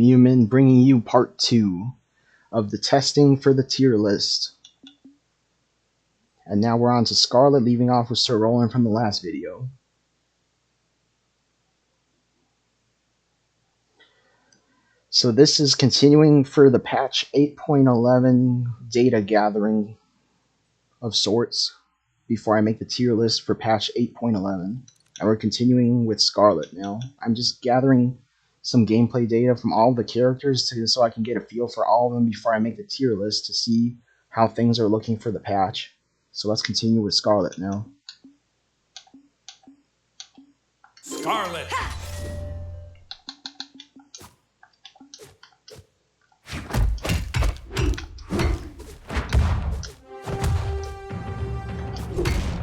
Human, bringing you part 2 of the testing for the tier list. And now we're on to Scarlet, leaving off with Sir Roland from the last video. So this is continuing for the patch 8.11 data gathering of sorts before I make the tier list for patch 8.11. And we're continuing with Scarlet now. I'm just gathering some gameplay data from all the characters so I can get a feel for all of them before I make the tier list to see how things are looking for the patch. So let's continue with Scarlet now. Scarlet!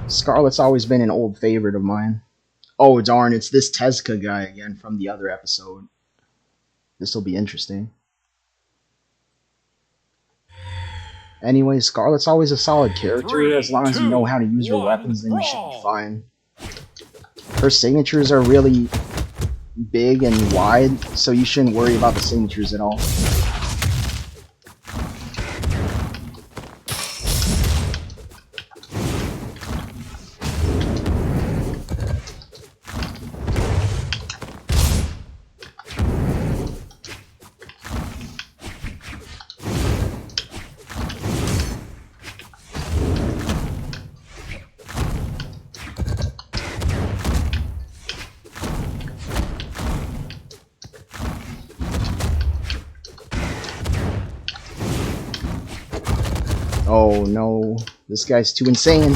Scarlet's always been an old favorite of mine. Oh darn, it's this Tezca guy again from the other episode. This will be interesting. Anyway, Scarlet's always a solid character. As long as you know how to use your weapons, then you should be fine. Her signatures are really big and wide, so you shouldn't worry about the signatures at all. Oh no, this guy's too insane.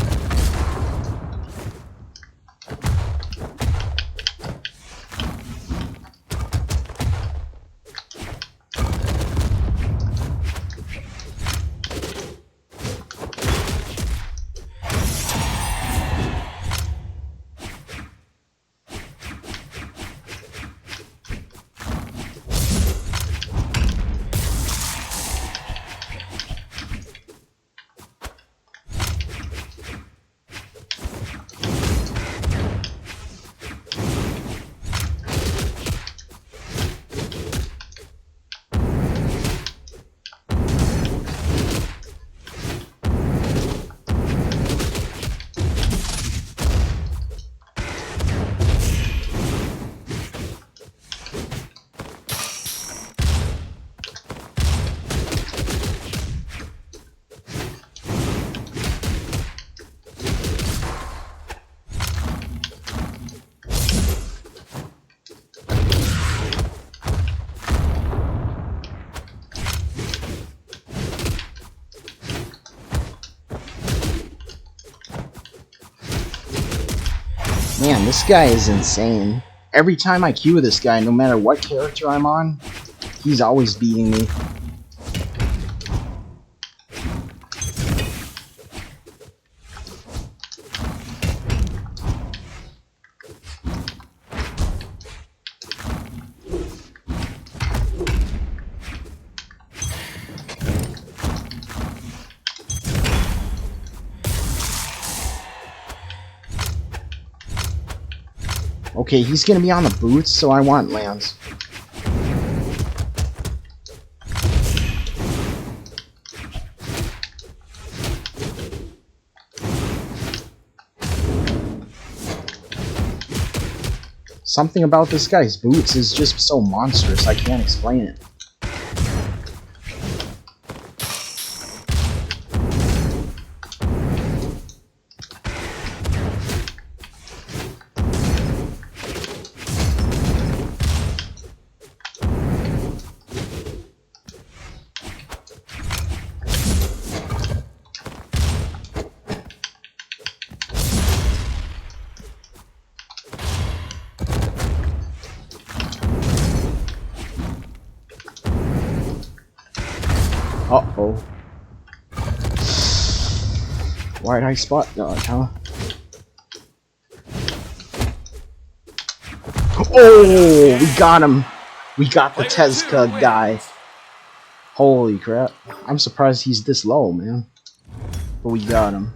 Man, this guy is insane. Every time I queue this guy, no matter what character I'm on, he's always beating me. Okay, he's gonna be on the boots, so I want lands. Something about this guy's boots is just so monstrous, I can't explain it. Uh-oh. Why'd I spot dodge, huh? Oh, we got him. We got the Tezca guy. Holy crap. I'm surprised he's this low, man. But we got him.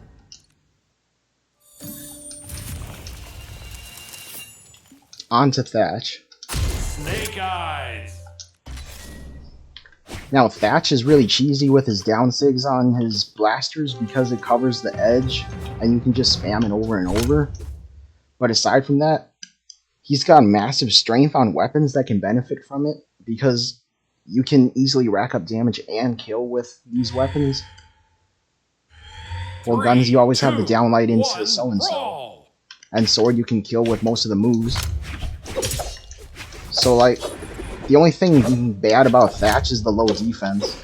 On to Thatch. Snake Eyes. Now, Thatch is really cheesy with his down sigs on his blasters because it covers the edge and you can just spam it over and over. But aside from that, he's got massive strength on weapons that can benefit from it because you can easily rack up damage and kill with these weapons. For guns, you always have the downlight into so-and-so. And sword, you can kill with most of the moves. So, like, the only thing bad about Thatch is the low defense.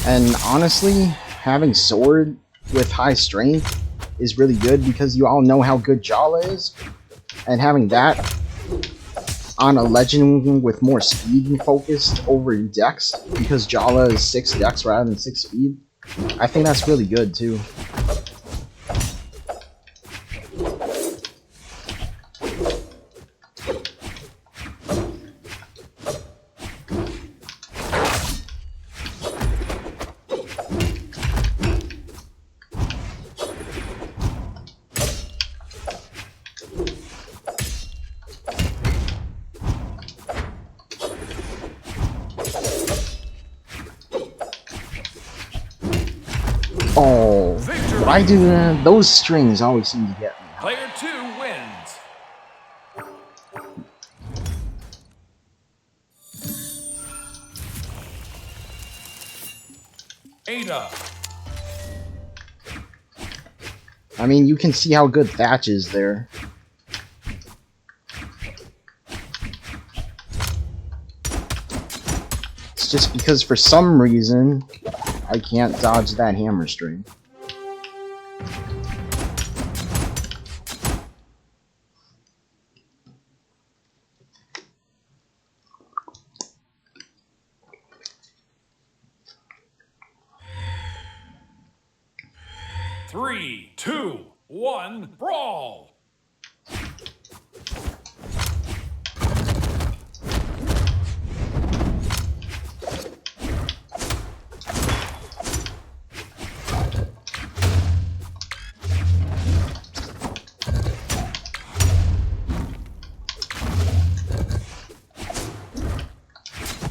And honestly, having sword with high strength is really good because you all know how good Jala is. And having that on a legend with more speed focused over dex, because Jala is 6 dex rather than 6 speed, I think that's really good too. Oh, why do those strings always seem to get me? Player 2 wins. Ada. I mean, you can see how good Thatch is there. It's just because for some reason, I can't dodge that hammer string. Three, two, one, brawl!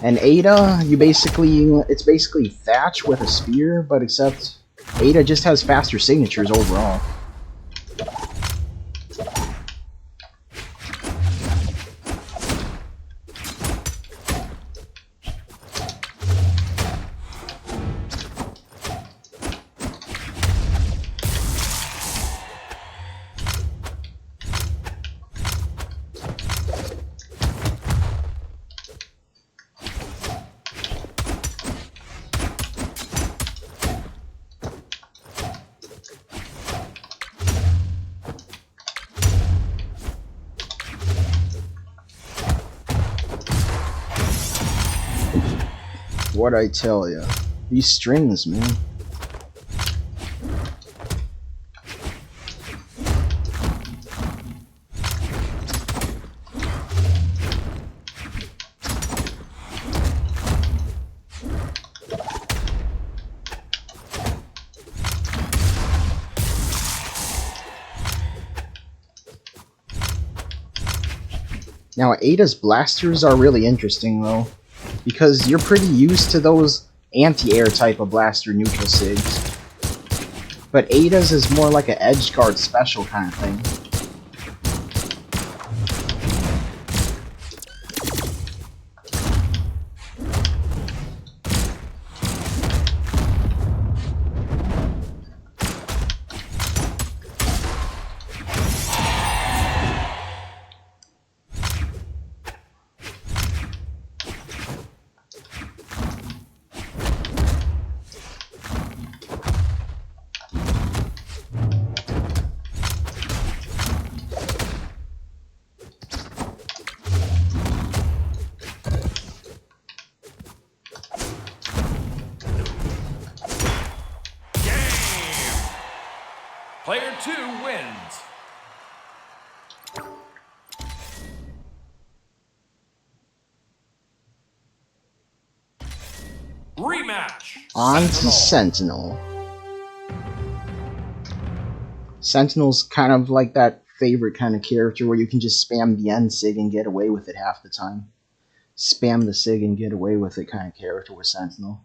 And Ada, it's basically Thatch with a spear, but except Ada just has faster signatures overall. What'd I tell ya? These strings, man. Now, Ada's blasters are really interesting, though, because you're pretty used to those anti-air type of blaster neutral SIGs. But Ada's is more like an edge guard special kind of thing. Player 2 wins. Rematch. On to Sentinel. Sentinel's kind of like that favorite kind of character where you can just spam the end SIG and get away with it half the time. Spam the SIG and get away with it kind of character with Sentinel.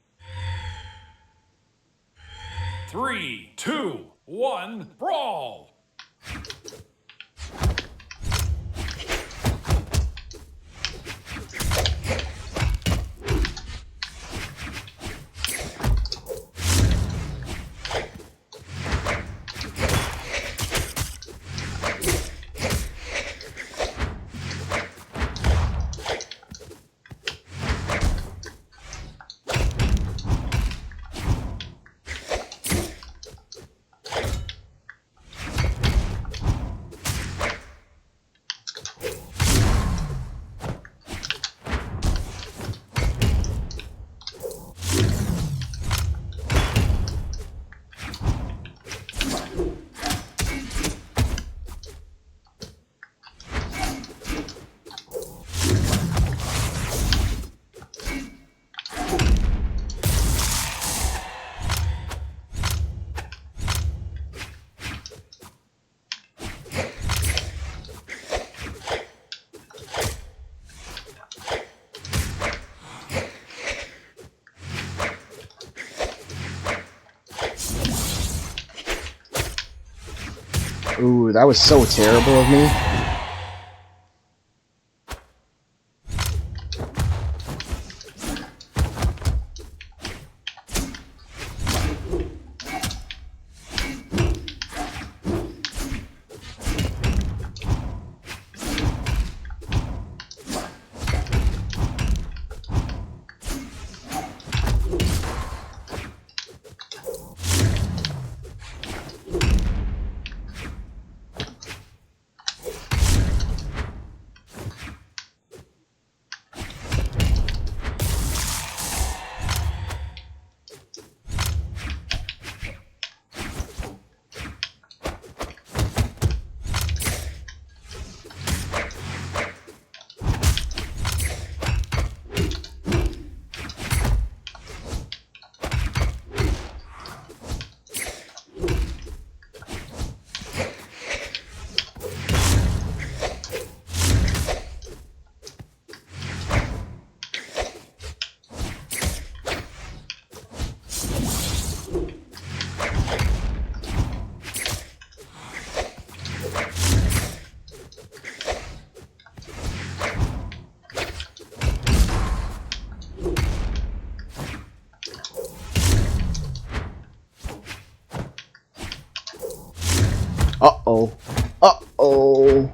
3, 2, 1, brawl! Ooh, that was so terrible of me. Uh-oh. Uh-oh.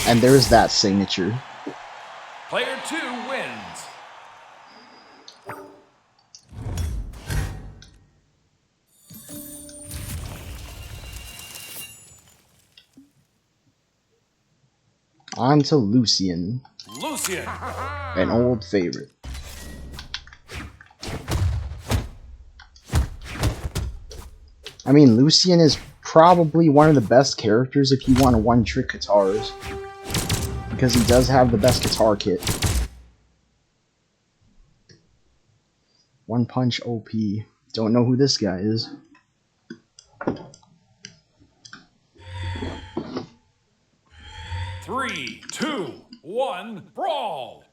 And there's that signature. Player 2 wins. On to Lucian, Lucian. an old favorite. I mean, Lucian is probably one of the best characters if you want to one-trick guitars, because he does have the best guitar kit. One Punch OP. Don't know who this guy is. Three, two, one, brawl!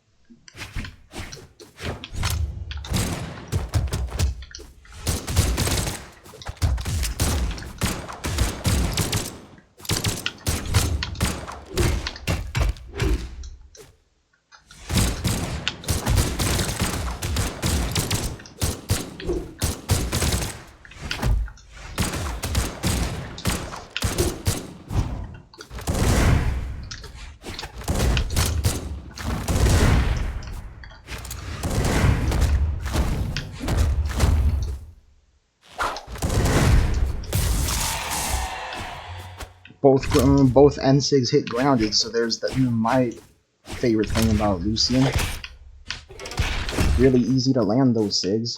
Both N-Sigs hit grounded, so there's my favorite thing about Lucian. Really easy to land those SIGs.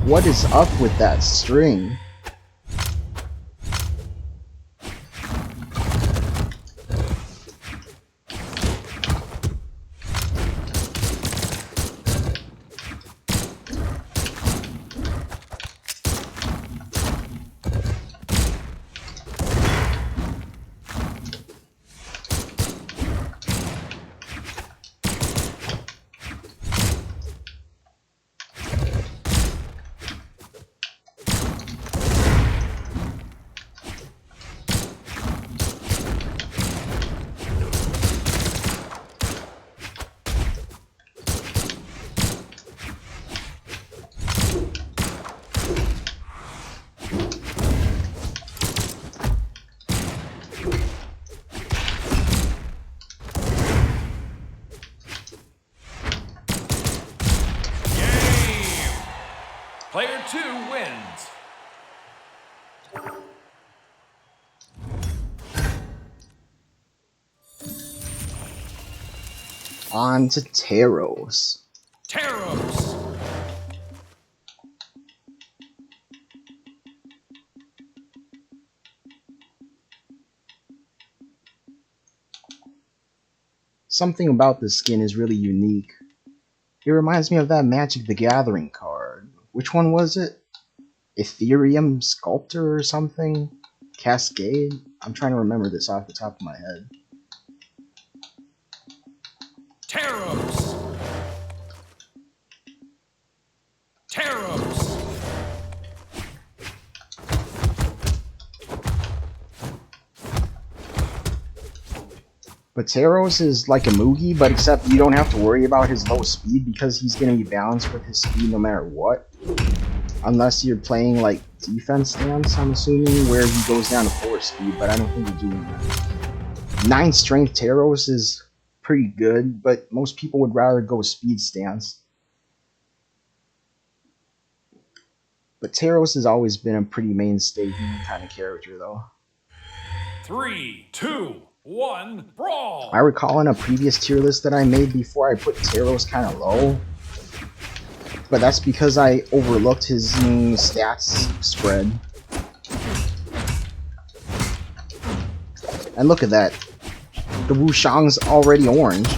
What is up with that string? Player 2 wins. On to Teros. Teros. Something about this skin is really unique. It reminds me of that Magic the Gathering card. Which one was it? Ethereum Sculptor or something? Cascade? I'm trying to remember this off the top of my head. Teros. Teros. But Teros is like a Mugi, but except you don't have to worry about his low speed because he's going to be balanced with his speed no matter what. Unless you're playing like defense stance, I'm assuming, where he goes down to 4 speed, but I don't think you're doing that. 9 strength Teros is pretty good, but most people would rather go speed stance. But Teros has always been a pretty mainstay kind of character, though. 3, 2, 1, brawl! I recall in a previous tier list that I made before I put Teros kind of low. But that's because I overlooked his stats spread. And look at that. The Wushang's already orange.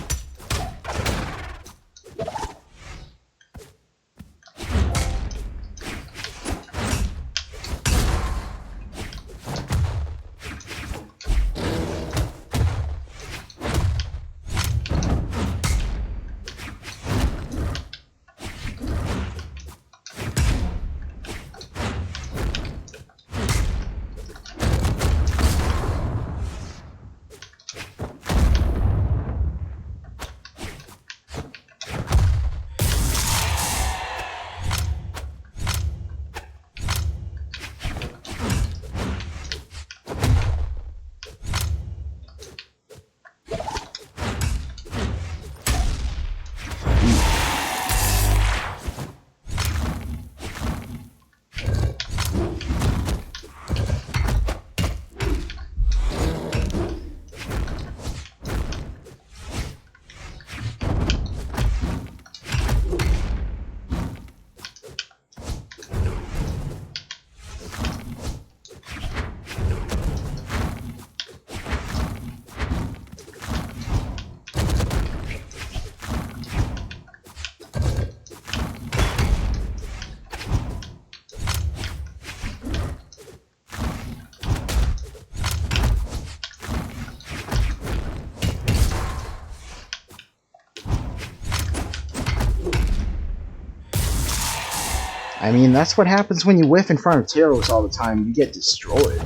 I mean, that's what happens when you whiff in front of Teros all the time. You get destroyed.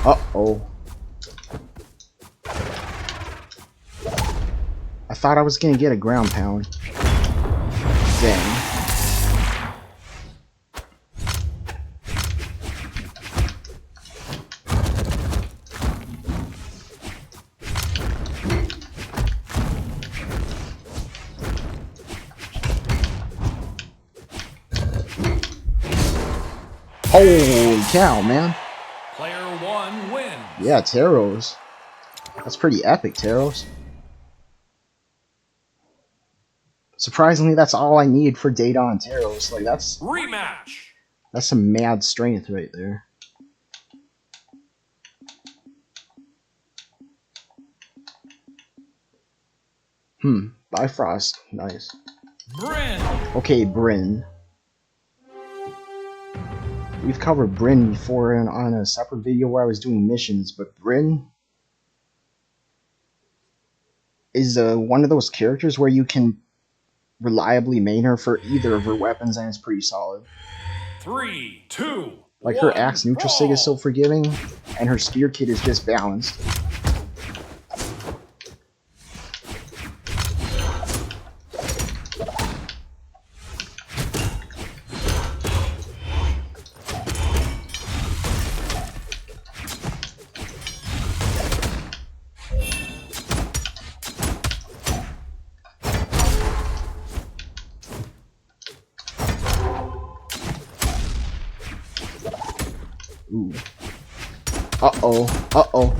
Uh-oh. I thought I was gonna get a ground pound. Dang. Holy cow, man. Player 1 wins. Yeah, Teros. That's pretty epic, Teros. Surprisingly, that's all I need for data on Teros. Like, that's Rematch. some mad strength right there. Bifrost. Nice. Bryn. Okay, Bryn. We've covered Bryn before on a separate video where I was doing missions, but Bryn is one of those characters where you can reliably main her for either of her weapons, and it's pretty solid. 3, 2, Like, 1, her axe neutral sig is so brawl. forgiving, and her spear kit is just balanced. Ooh. Uh-oh. Uh-oh.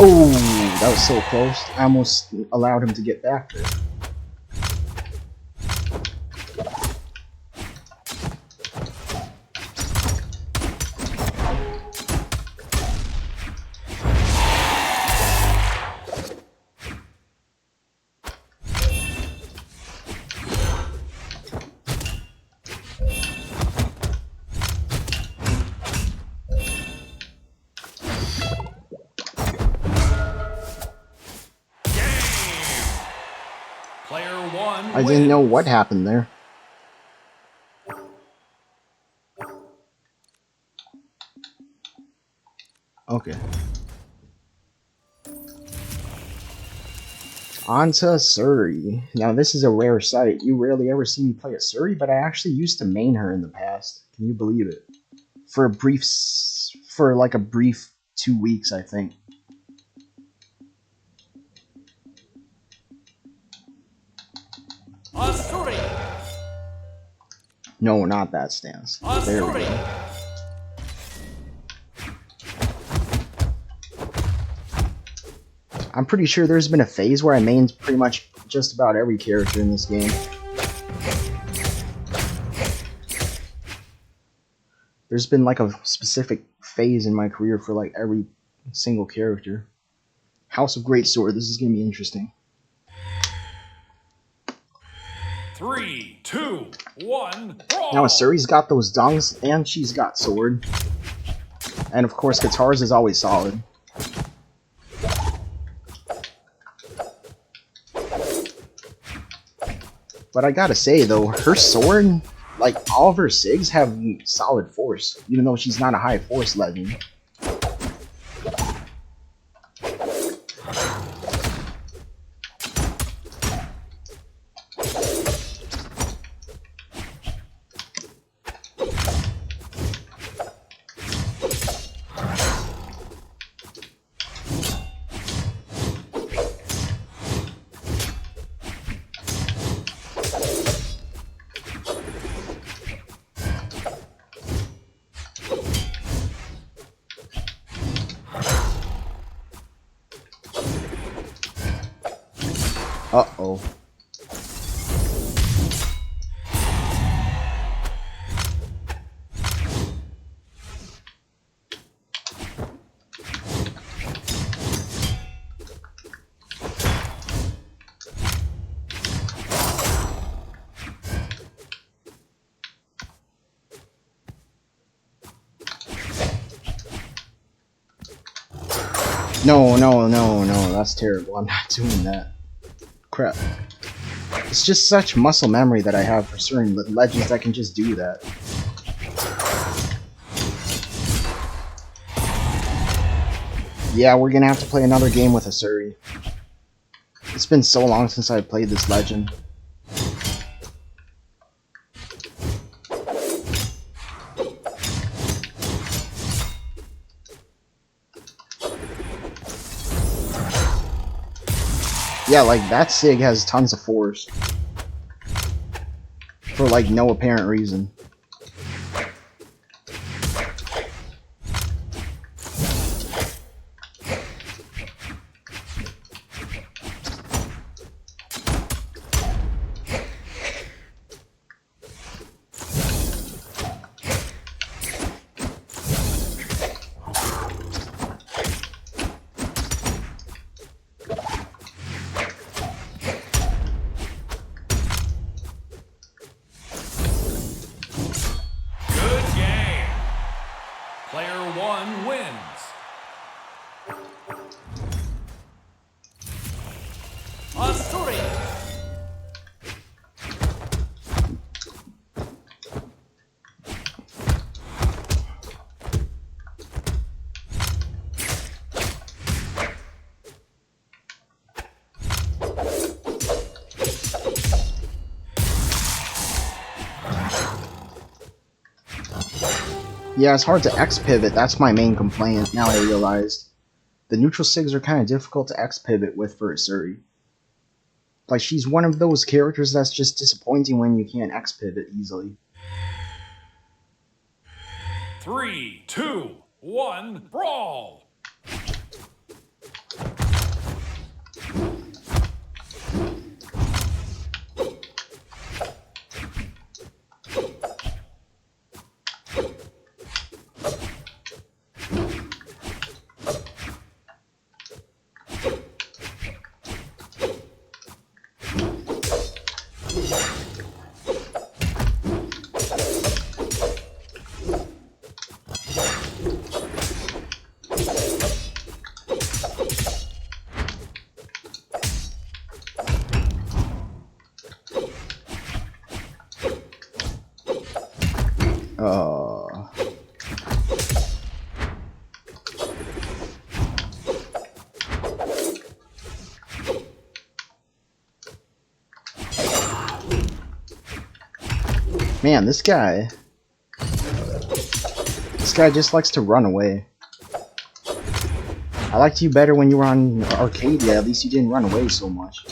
Oh, that was so close. I almost allowed him to get back there. Player one I didn't know what happened there. Okay. On to Surrey. Now this is a rare sight. You rarely ever see me play a Surrey, but I actually used to main her in the past. Can you believe it? For a brief, for like a brief 2 weeks, I think. Asuri. No, not that stance. There we go. I'm pretty sure there's been a phase where I mained pretty much just about every character in this game. There's been like a specific phase in my career for like every single character. House of Greatsword, this is gonna be interesting. 3, 2, 1, brawl! Now Asuri's got those dungs, and she's got sword. And of course, Guitars is always solid. But I gotta say though, her sword, like all of her SIGs have solid force, even though she's not a high force legend. Uh-oh. No, no, no, no, that's terrible. I'm not doing that. Crap. It's just such muscle memory that I have for certain legends that can just do that. Yeah, we're gonna have to play another game with Asuri. It's been so long since I played this legend. Yeah, like, that SIG has tons of force. For, like, no apparent reason. 1 wins. Asuri. Yeah, it's hard to X pivot. That's my main complaint. Now I realized the neutral SIGs are kind of difficult to X pivot with for Asuri. Like, she's one of those characters that's just disappointing when you can't X pivot easily. 3, 2, 1, brawl! Man, this guy just likes to run away. I liked you better when you were on Arcadia. At least you didn't run away so much.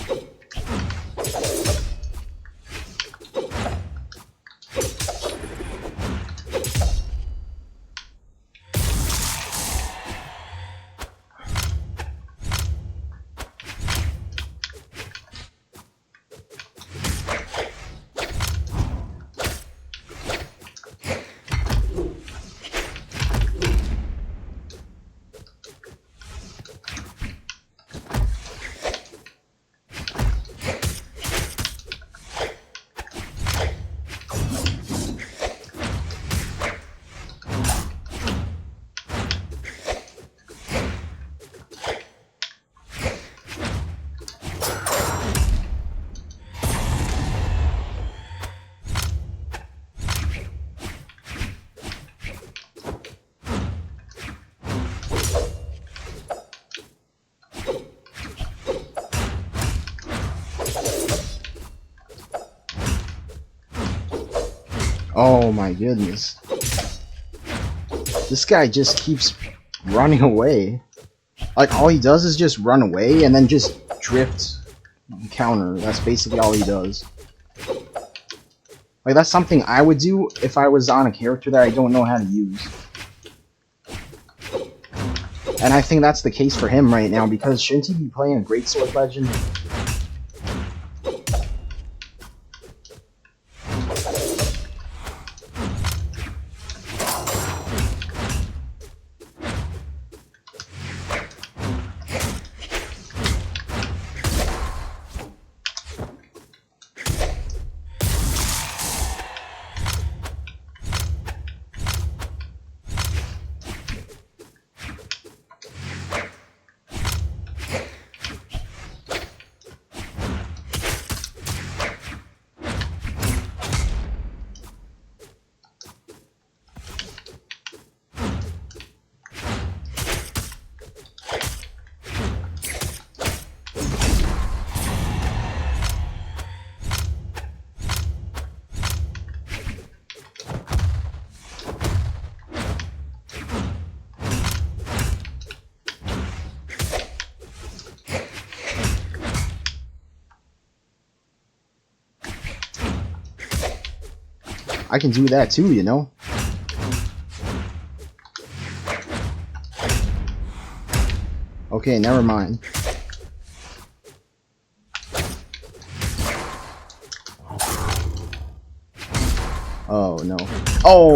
Oh my goodness. This guy just keeps running away. Like, all he does is just run away and then just drift and counter. That's basically all he does. Like, that's something I would do if I was on a character that I don't know how to use. And I think that's the case for him right now, because shouldn't he be playing a Greatsword Legend? I can do that too, you know? Okay, never mind. Oh no. Oh!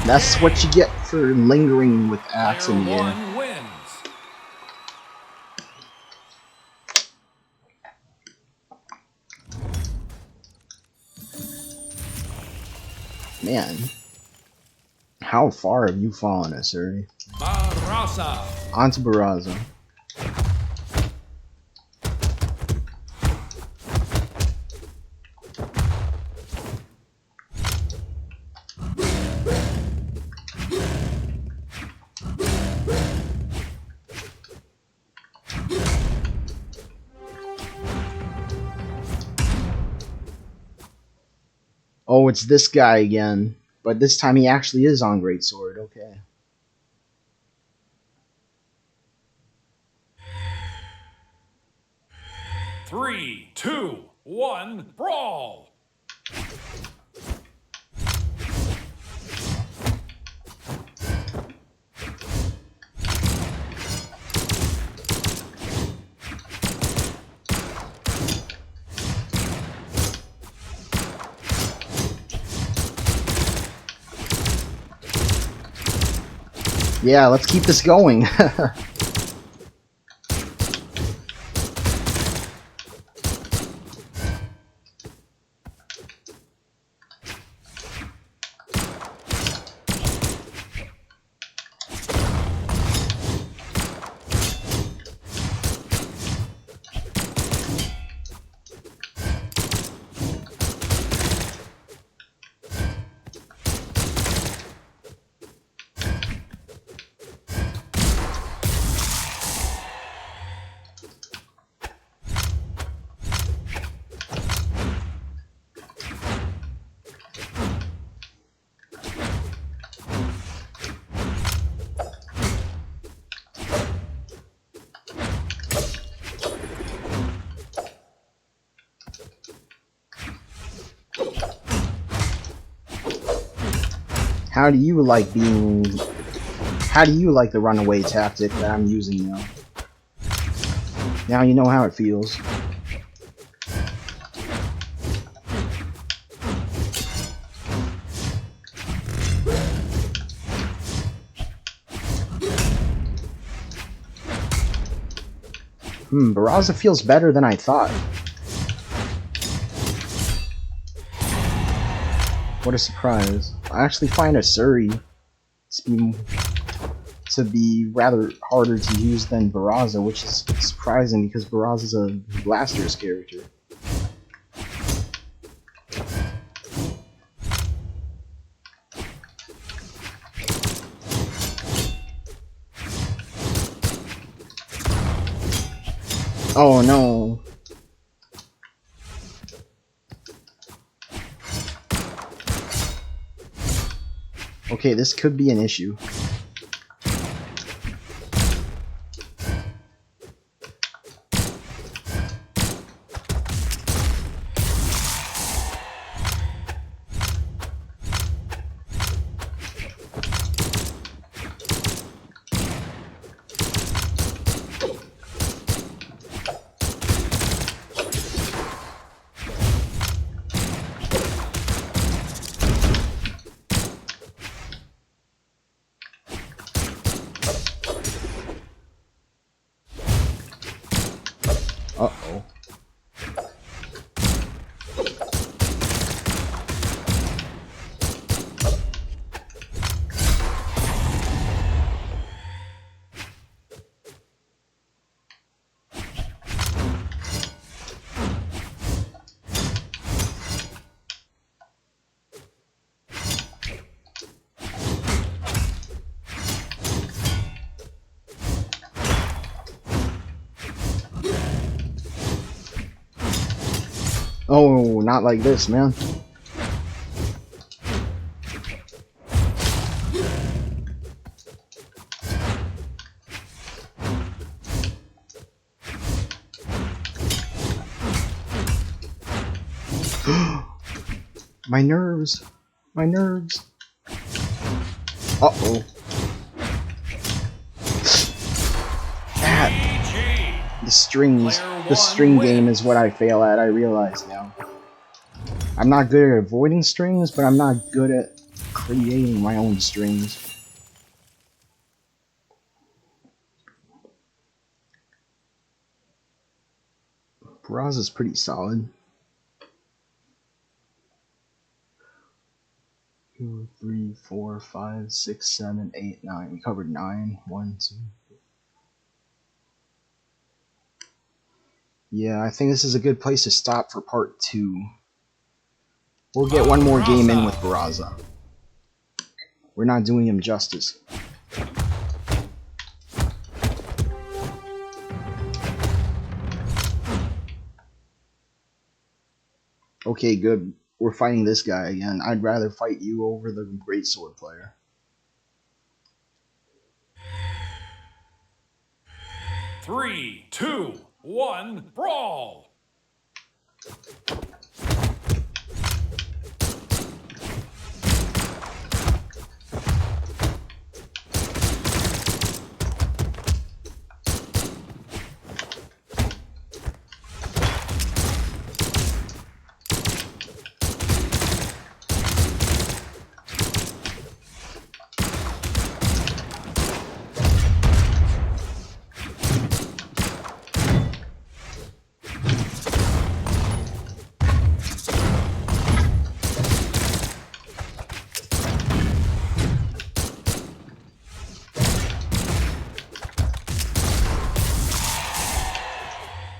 That's what you get for lingering with axe in the air. Man. How far have you fallen, Asuri? Barasa. Onto Barraza. Oh, it's this guy again. But this time he actually is on Greatsword. Okay. Three, two, one, brawl. Yeah, let's keep this going. How do you like being... How do you like the runaway tactic that I'm using now? Now you know how it feels. Barraza feels better than I thought. What a surprise. I actually find a Surrey to be rather harder to use than Barraza, which is surprising because Barraza's a Blaster's character. Oh no. Okay, this could be an issue. Uh-oh. Oh, not like this, man. My nerves. My nerves. Uh-oh. The strings. The string game is what I fail at, I realize now. I'm not good at avoiding strings, but I'm not good at creating my own strings. Barraza's pretty solid. 2, 3, 4, 5, 6, 7, 8, 9. We covered 9. 1, 2. Yeah, I think this is a good place to stop for part 2. We'll get one more game in with Brawlhalla. We're not doing him justice. Okay, good. We're fighting this guy again. I'd rather fight you over the greatsword player. Three, two, one, brawl!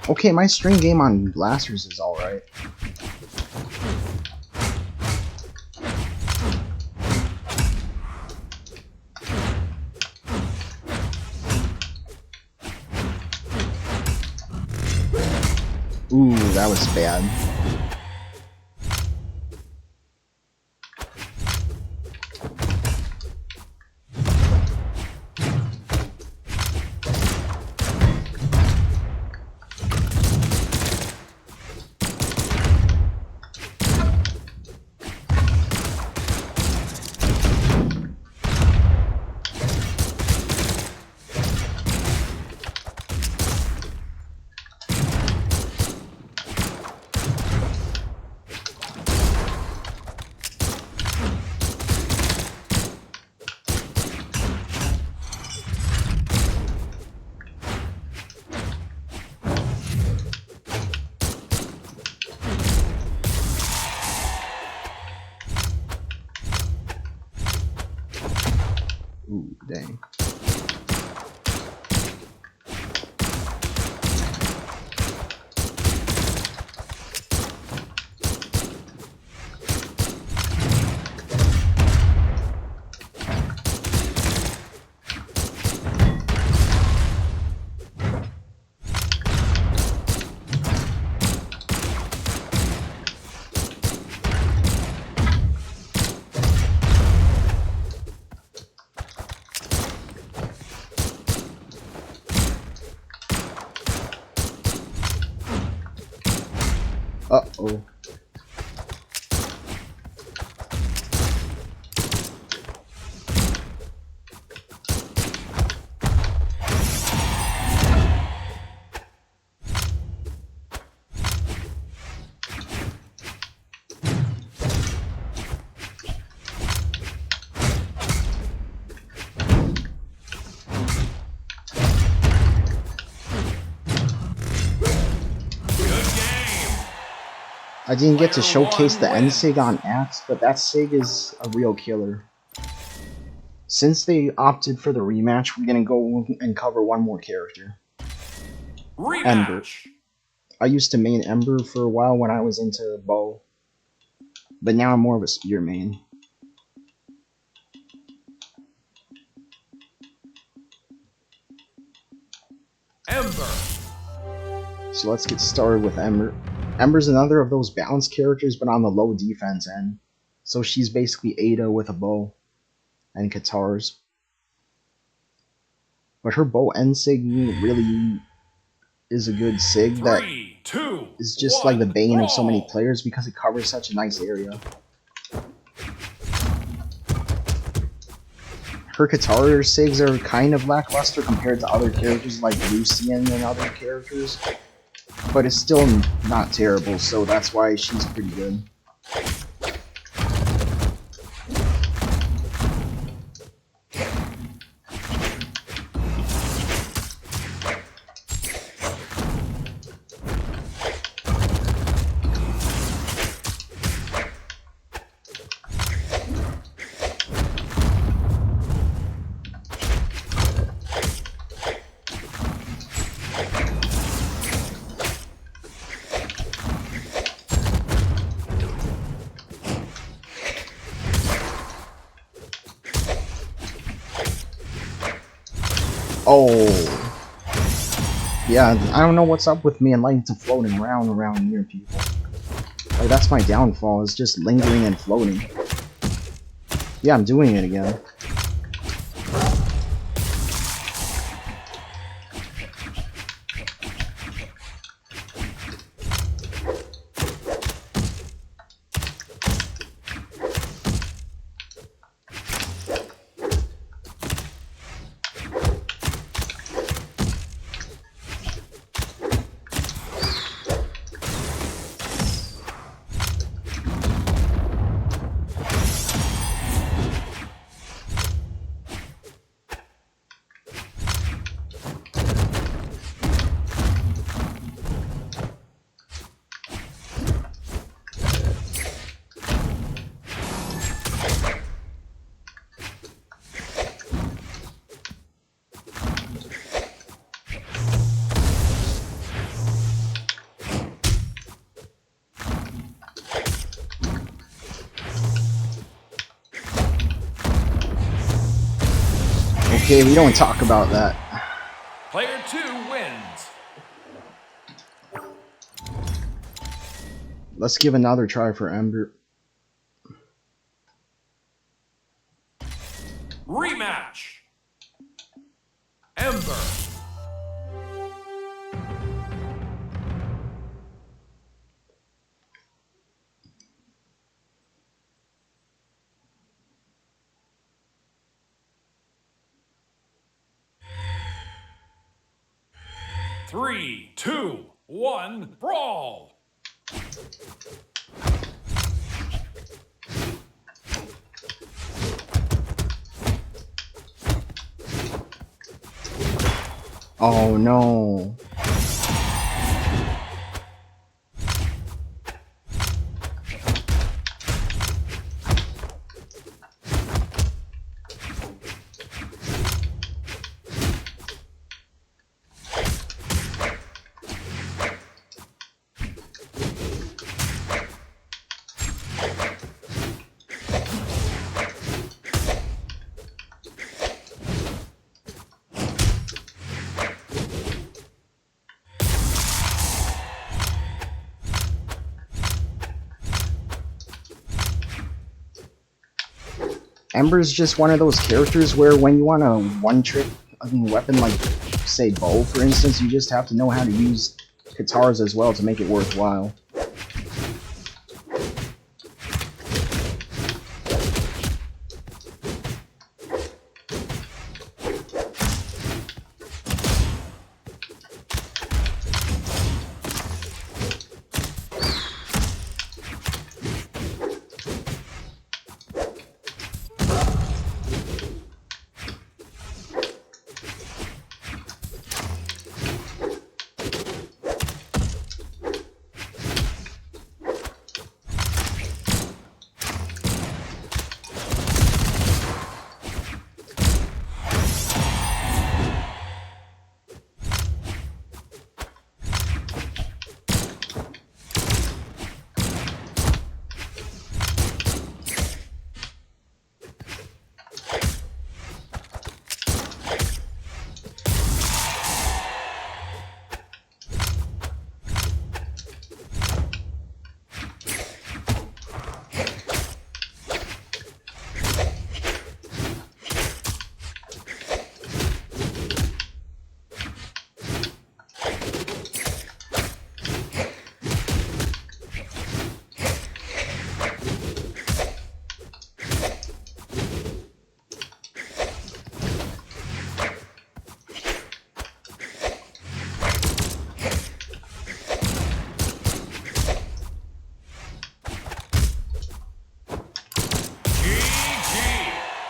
Okay, my string game on blasters is alright. Ooh, that was bad. Ooh, dang. Uh-oh. I didn't get to showcase the end sig on Axe, but that sig is a real killer. Since they opted for the rematch, we're gonna go and cover one more character. Ember. I used to main Ember for a while when I was into bow, but now I'm more of a spear main. Ember. So let's get started with Ember. Ember's another of those balanced characters, but on the low defense end. So she's basically Ada with a bow and Katars. But her bow end sig really is a good sig that is just like the bane of so many players because it covers such a nice area. Her Katar sigs are kind of lackluster compared to other characters like Lucian and other characters. But it's still not terrible, so that's why she's pretty good. Oh. Yeah, I don't know what's up with me and liking to float and around near people. Like, that's my downfall, is just lingering and floating. Yeah, I'm doing it again. Okay, we don't talk about that. Player 2 wins. Let's give another try for Ember. Rematch. Ember. Three, two, one, brawl! Oh no. Ember's just one of those characters where when you want a one-trick weapon, like, say, bow, for instance, you just have to know how to use guitars as well to make it worthwhile.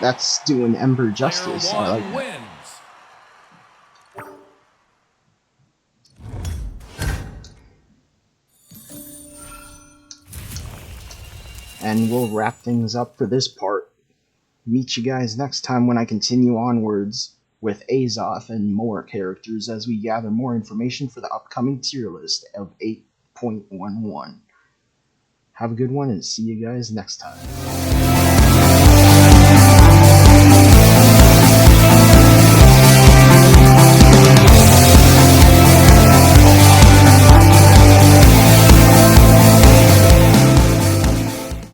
That's doing Ember justice. Player I like 1 that. wins. And we'll wrap things up for this part. Meet you guys next time when I continue onwards with Azoth and more characters as we gather more information for the upcoming tier list of 8.11. Have a good one and see you guys next time.